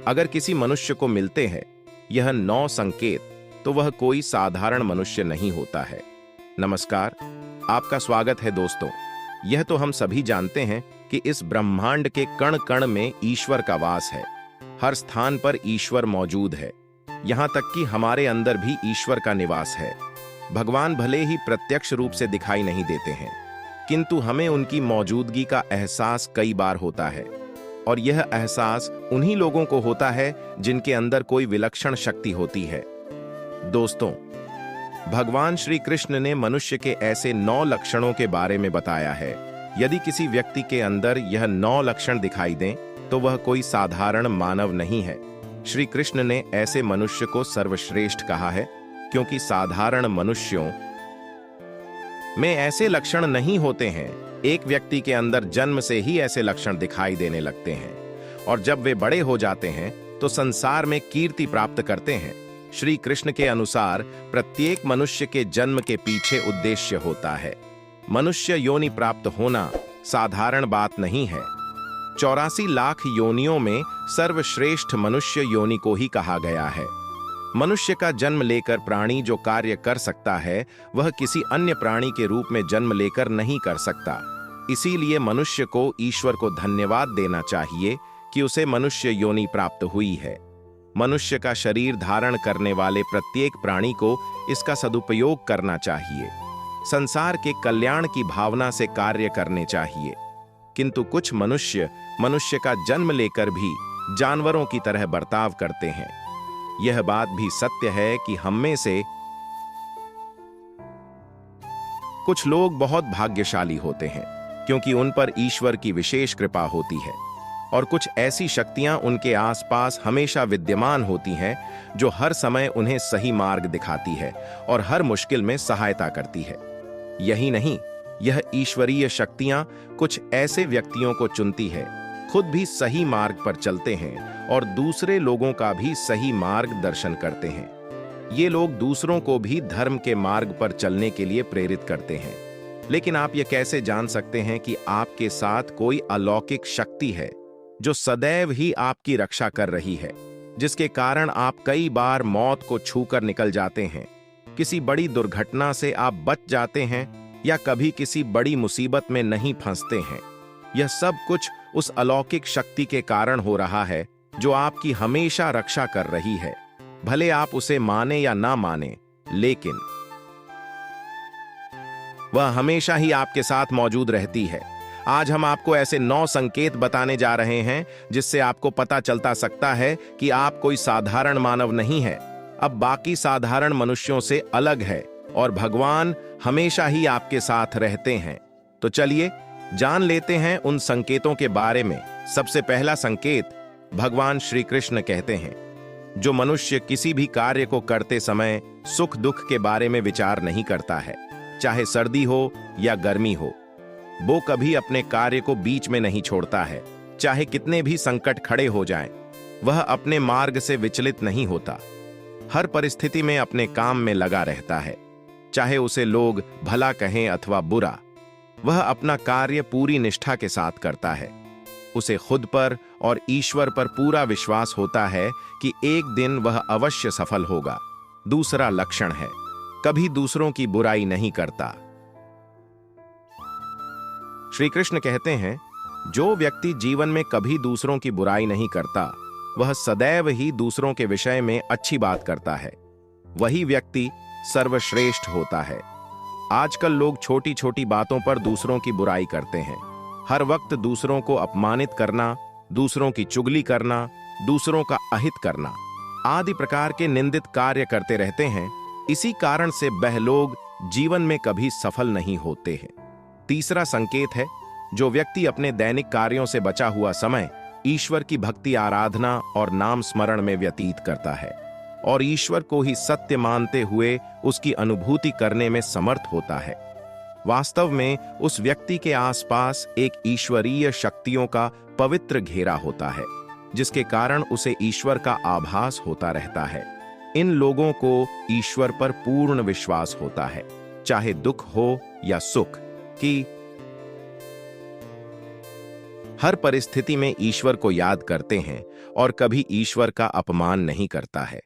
अगर किसी मनुष्य को मिलते हैं यह 9 संकेत, तो वह कोई साधारण मनुष्य नहीं होता है। नमस्कार, आपका स्वागत है दोस्तों। यह तो हम सभी जानते हैं कि इस ब्रह्मांड के कण कण में ईश्वर का वास है। हर स्थान पर ईश्वर मौजूद है, यहाँ तक कि हमारे अंदर भी ईश्वर का निवास है। भगवान भले ही प्रत्यक्ष रूप से दिखाई नहीं देते हैं, किंतु हमें उनकी मौजूदगी का एहसास कई बार होता है, और यह एहसास उन्हीं लोगों को होता है जिनके अंदर कोई विलक्षण शक्ति होती है। दोस्तों, भगवान श्री कृष्ण ने मनुष्य के ऐसे 9 लक्षणों के बारे में बताया है। यदि किसी व्यक्ति के अंदर यह 9 लक्षण दिखाई दें, तो वह कोई साधारण मानव नहीं है। श्री कृष्ण ने ऐसे मनुष्य को सर्वश्रेष्ठ कहा है, क्योंकि साधारण मनुष्यों में ऐसे लक्षण नहीं होते हैं। एक व्यक्ति के अंदर जन्म से ही ऐसे लक्षण दिखाई देने लगते हैं, और जब वे बड़े हो जाते हैं तो संसार में कीर्ति प्राप्त करते हैं। श्री कृष्ण के अनुसार प्रत्येक मनुष्य के जन्म के पीछे उद्देश्य होता है। मनुष्य योनि प्राप्त होना साधारण बात नहीं है। 84 लाख योनियों में सर्वश्रेष्ठ मनुष्य योनि को ही कहा गया है। मनुष्य का जन्म लेकर प्राणी जो कार्य कर सकता है, वह किसी अन्य प्राणी के रूप में जन्म लेकर नहीं कर सकता। इसीलिए मनुष्य को ईश्वर को धन्यवाद देना चाहिए कि उसे मनुष्य योनि प्राप्त हुई है। मनुष्य का शरीर धारण करने वाले प्रत्येक प्राणी को इसका सदुपयोग करना चाहिए। संसार के कल्याण की भावना से कार्य करने चाहिए, किंतु कुछ मनुष्य का जन्म लेकर भी जानवरों की तरह बर्ताव करते हैं। यह बात भी सत्य है कि हम में से कुछ लोग बहुत भाग्यशाली होते हैं, क्योंकि उन पर ईश्वर की विशेष कृपा होती है, और कुछ ऐसी शक्तियां उनके आसपास हमेशा विद्यमान होती हैं जो हर समय उन्हें सही मार्ग दिखाती है और हर मुश्किल में सहायता करती है। यही नहीं, यह ईश्वरीय शक्तियां कुछ ऐसे व्यक्तियों को चुनती है, खुद भी सही मार्ग पर चलते हैं और दूसरे लोगों का भी सही मार्गदर्शन करते हैं। ये लोग दूसरों को भी धर्म के मार्ग पर चलने के लिए प्रेरित करते हैं। लेकिन आप ये कैसे जान सकते हैं कि आपके साथ कोई अलौकिक शक्ति है जो सदैव ही आपकी रक्षा कर रही है, जिसके कारण आप कई बार मौत को छूकर निकल जाते हैं, किसी बड़ी दुर्घटना से आप बच जाते हैं, या कभी किसी बड़ी मुसीबत में नहीं फंसते हैं? यह सब कुछ उस अलौकिक शक्ति के कारण हो रहा है जो आपकी हमेशा रक्षा कर रही है। भले आप उसे माने या ना माने, लेकिन वह हमेशा ही आपके साथ मौजूद रहती है। आज हम आपको ऐसे 9 संकेत बताने जा रहे हैं जिससे आपको पता चलता सकता है कि आप कोई साधारण मानव नहीं है, अब बाकी साधारण मनुष्यों से अलग है, और भगवान हमेशा ही आपके साथ रहते हैं। तो चलिए जान लेते हैं उन संकेतों के बारे में। सबसे पहला संकेत, भगवान श्री कृष्ण कहते हैं, जो मनुष्य किसी भी कार्य को करते समय सुख दुख के बारे में विचार नहीं करता है, चाहे सर्दी हो या गर्मी हो, वो कभी अपने कार्य को बीच में नहीं छोड़ता है। चाहे कितने भी संकट खड़े हो जाएं, वह अपने मार्ग से विचलित नहीं होता। हर परिस्थिति में अपने काम में लगा रहता है, चाहे उसे लोग भला कहें अथवा बुरा। वह अपना कार्य पूरी निष्ठा के साथ करता है। उसे खुद पर और ईश्वर पर पूरा विश्वास होता है कि एक दिन वह अवश्य सफल होगा। दूसरा लक्षण है, कभी दूसरों की बुराई नहीं करता। श्री कृष्ण कहते हैं, जो व्यक्ति जीवन में कभी दूसरों की बुराई नहीं करता, वह सदैव ही दूसरों के विषय में अच्छी बात करता है। वही व्यक्ति सर्वश्रेष्ठ होता है। आजकल लोग छोटी छोटी बातों पर दूसरों की बुराई करते हैं। हर वक्त दूसरों को अपमानित करना, दूसरों की चुगली करना, दूसरों का अहित करना आदि प्रकार के निंदित कार्य करते रहते हैं। इसी कारण से वह लोग जीवन में कभी सफल नहीं होते हैं। तीसरा संकेत है, जो व्यक्ति अपने दैनिक कार्यों से बचा हुआ समय ईश्वर की भक्ति आराधना और नाम स्मरण में व्यतीत करता है, और ईश्वर को ही सत्य मानते हुए उसकी अनुभूति करने में समर्थ होता है। वास्तव में उस व्यक्ति के आसपास एक ईश्वरीय शक्तियों का पवित्र घेरा होता है, जिसके कारण उसे ईश्वर का आभास होता रहता है। इन लोगों को ईश्वर पर पूर्ण विश्वास होता है, चाहे दुख हो या सुख, कि हर परिस्थिति में ईश्वर को याद करते हैं और कभी ईश्वर का अपमान नहीं करता है।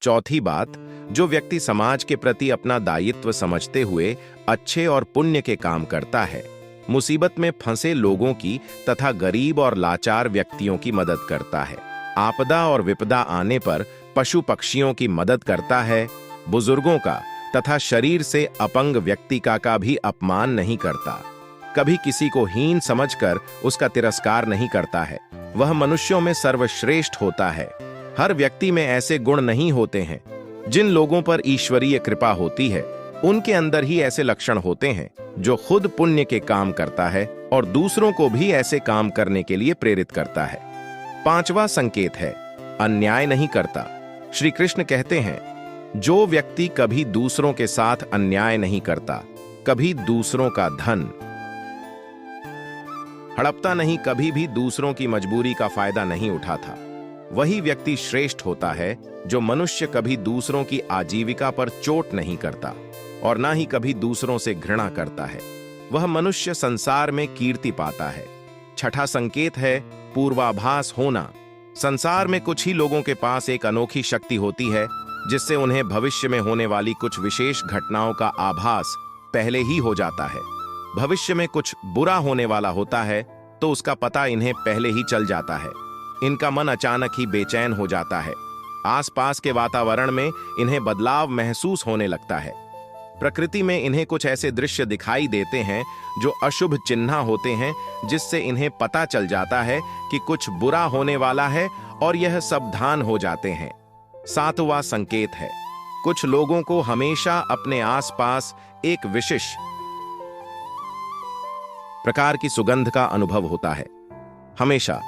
चौथी बात, जो व्यक्ति समाज के प्रति अपना दायित्व समझते हुए अच्छे और पुण्य के काम करता है, मुसीबत में फंसे लोगों की तथा गरीब और लाचार व्यक्तियों की मदद करता है, आपदा और विपदा आने पर पशु पक्षियों की मदद करता है, बुजुर्गों का तथा शरीर से अपंग व्यक्ति का भी अपमान नहीं करता, कभी किसी को हीन समझकर उसका तिरस्कार नहीं करता है, वह मनुष्यों में सर्वश्रेष्ठ होता है। हर व्यक्ति में ऐसे गुण नहीं होते हैं। जिन लोगों पर ईश्वरीय कृपा होती है, उनके अंदर ही ऐसे लक्षण होते हैं जो खुद पुण्य के काम करता है और दूसरों को भी ऐसे काम करने के लिए प्रेरित करता है। पांचवा संकेत है, अन्याय नहीं करता। श्री कृष्ण कहते हैं, जो व्यक्ति कभी दूसरों के साथ अन्याय नहीं करता, कभी दूसरों का धन हड़पता नहीं, कभी भी दूसरों की मजबूरी का फायदा नहीं उठाता, वही व्यक्ति श्रेष्ठ होता है जो मनुष्य कभी दूसरों की आजीविका पर चोट नहीं करता और ना ही कभी दूसरों से घृणा करता है। वह मनुष्य संसार में कीर्ति पाता है। छठा संकेत है, पूर्वाभास होना। संसार में कुछ ही लोगों के पास एक अनोखी शक्ति होती है जिससे उन्हें भविष्य में होने वाली कुछ विशेष घटनाओं का आभास पहले ही हो जाता है। भविष्य में कुछ बुरा होने वाला होता है तो उसका पता इन्हें पहले ही चल जाता है। इनका मन अचानक ही बेचैन हो जाता है। आसपास के वातावरण में इन्हें बदलाव महसूस होने लगता है। प्रकृति में इन्हें कुछ ऐसे दृश्य दिखाई देते हैं जो अशुभ चिन्ह होते हैं, जिससे इन्हें पता चल जाता है कि कुछ बुरा होने वाला है और यह सावधान हो जाते हैं। सातवां संकेत है, कुछ लोगों को हमेशा अपने आसपास एक विशेष प्रकार की सुगंध का अनुभव होता है। हमेशा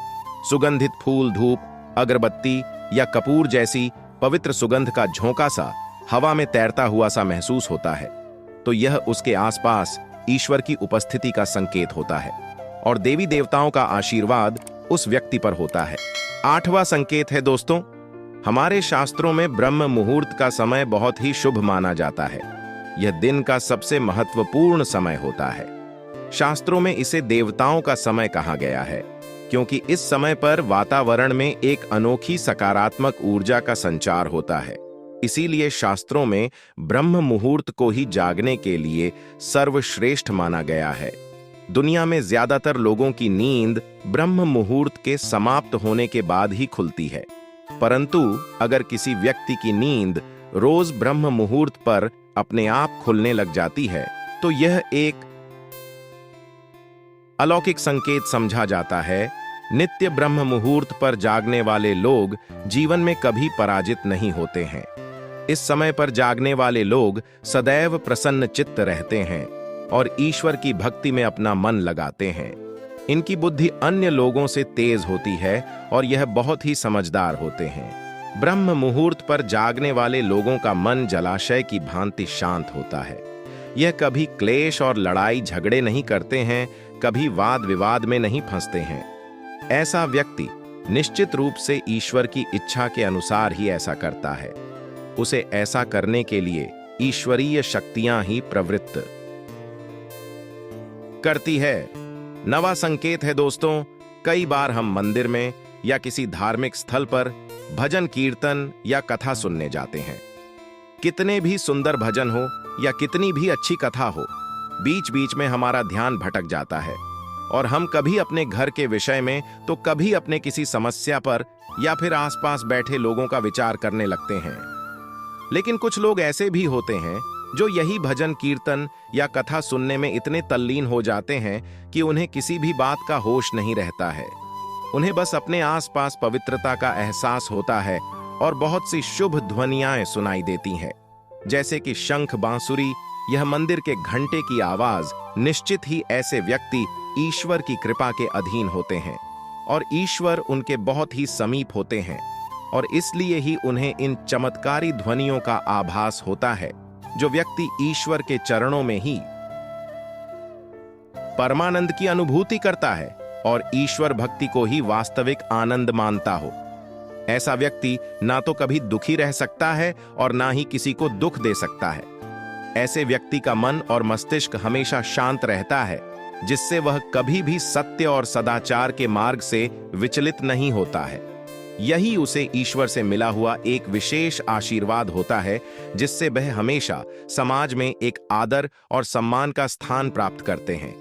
सुगंधित फूल, धूप, अगरबत्ती या कपूर जैसी पवित्र सुगंध का झोंका सा हवा में तैरता हुआ सा महसूस होता है, तो यह उसके आसपास ईश्वर की उपस्थिति का संकेत होता है और देवी देवताओं का आशीर्वाद उस व्यक्ति पर होता है। आठवां संकेत है दोस्तों, हमारे शास्त्रों में ब्रह्म मुहूर्त का समय बहुत ही शुभ माना जाता है। यह दिन का सबसे महत्वपूर्ण समय होता है। शास्त्रों में इसे देवताओं का समय कहा गया है क्योंकि इस समय पर वातावरण में एक अनोखी सकारात्मक ऊर्जा का संचार होता है। इसीलिए शास्त्रों में ब्रह्म मुहूर्त को ही जागने के लिए सर्वश्रेष्ठ माना गया है। दुनिया में ज्यादातर लोगों की नींद ब्रह्म मुहूर्त के समाप्त होने के बाद ही खुलती है, परंतु अगर किसी व्यक्ति की नींद रोज ब्रह्म मुहूर्त पर अपने आप खुलने लग जाती है तो यह एक अलौकिक संकेत समझा जाता है। नित्य ब्रह्म मुहूर्त पर जागने वाले लोग जीवन में कभी पराजित नहीं होते हैं। इस समय पर जागने वाले लोग सदैव प्रसन्न चित्त रहते हैं और ईश्वर की भक्ति में अपना मन लगाते हैं। इनकी बुद्धि अन्य लोगों से तेज होती है और यह बहुत ही समझदार होते हैं। ब्रह्म मुहूर्त पर जागने वाले लोगों का मन जलाशय की भांति शांत होता है। यह कभी क्लेश और लड़ाई झगड़े नहीं करते हैं, कभी वाद विवाद में नहीं फंसते हैं। ऐसा व्यक्ति निश्चित रूप से ईश्वर की इच्छा के अनुसार ही ऐसा करता है। उसे ऐसा करने के लिए ईश्वरीय शक्तियां ही प्रवृत्त करती है। नवा संकेत है दोस्तों, कई बार हम मंदिर में या किसी धार्मिक स्थल पर भजन कीर्तन या कथा सुनने जाते हैं। कितने भी सुंदर भजन हो या कितनी भी अच्छी कथा हो, बीच बीच में हमारा ध्यान भटक जाता है और हम कभी अपने घर के विषय में तो कभी अपने किसी समस्या पर या फिर आसपास बैठे लोगों का विचार करने लगते हैं। लेकिन कुछ लोग ऐसे भी होते हैं जो यही भजन कीर्तन या कथा सुनने में इतने तल्लीन हो जाते हैं कि उन्हें किसी भी बात का होश नहीं रहता है। उन्हें बस अपने आसपास पवित्रता का एहसास होता है और बहुत सी शुभ ध्वनियां सुनाई देती हैं, जैसे कि शंख, बांसुरी, यह मंदिर के घंटे की आवाज। निश्चित ही ऐसे व्यक्ति ईश्वर की कृपा के अधीन होते हैं और ईश्वर उनके बहुत ही समीप होते हैं और इसलिए ही उन्हें इन चमत्कारी ध्वनियों का आभास होता है। जो व्यक्ति ईश्वर के चरणों में ही परमानंद की अनुभूति करता है और ईश्वर भक्ति को ही वास्तविक आनंद मानता हो, ऐसा व्यक्ति ना तो कभी दुखी रह सकता है और ना ही किसी को दुख दे सकता है। ऐसे व्यक्ति का मन और मस्तिष्क हमेशा शांत रहता है जिससे वह कभी भी सत्य और सदाचार के मार्ग से विचलित नहीं होता है। यही उसे ईश्वर से मिला हुआ एक विशेष आशीर्वाद होता है, जिससे वह हमेशा समाज में एक आदर और सम्मान का स्थान प्राप्त करते हैं।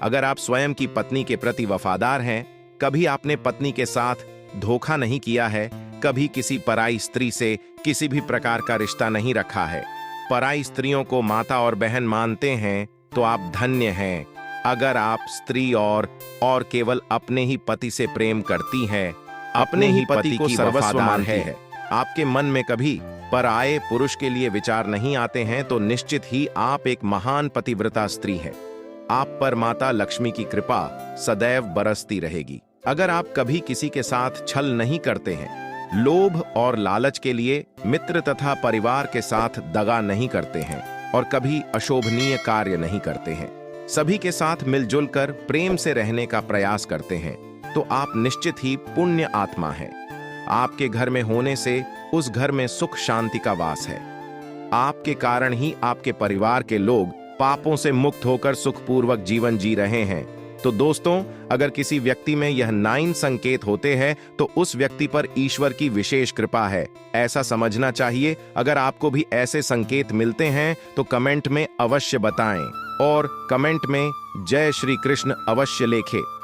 अगर आप स्वयं की पत्नी के प्रति वफादार हैं, कभी आपने पत्नी के साथ धोखा नहीं किया है, कभी किसी पराई स्त्री से किसी भी प्रकार का रिश्ता नहीं रखा है, पराई स्त्रियों को माता और बहन मानते हैं, तो आप धन्य हैं। अगर आप स्त्री और केवल अपने ही पति से प्रेम करती हैं, अपने ही पति को सर्वस्व मानती है, आपके मन में कभी पराये पुरुष के लिए विचार नहीं आते हैं, तो निश्चित ही आप एक महान पतिव्रता स्त्री हैं। आप पर माता लक्ष्मी की कृपा सदैव बरसती रहेगी। अगर आप कभी किसी के साथ छल नहीं करते हैं, लोभ और लालच के लिए मित्र तथा परिवार के साथ दगा नहीं करते हैं और कभी अशोभनीय कार्य नहीं करते हैं, सभी के साथ मिलजुल कर प्रेम से रहने का प्रयास करते हैं, तो आप निश्चित ही पुण्य आत्मा हैं। आपके घर में होने से उस घर में सुख शांति का वास है। आपके कारण ही आपके परिवार के लोग पापों से मुक्त होकर सुखपूर्वक जीवन जी रहे हैं। तो दोस्तों, अगर किसी व्यक्ति में यह 9 संकेत होते हैं, तो उस व्यक्ति पर ईश्वर की विशेष कृपा है, ऐसा समझना चाहिए। अगर आपको भी ऐसे संकेत मिलते हैं तो कमेंट में अवश्य बताएं और कमेंट में जय श्री कृष्ण अवश्य लिखें।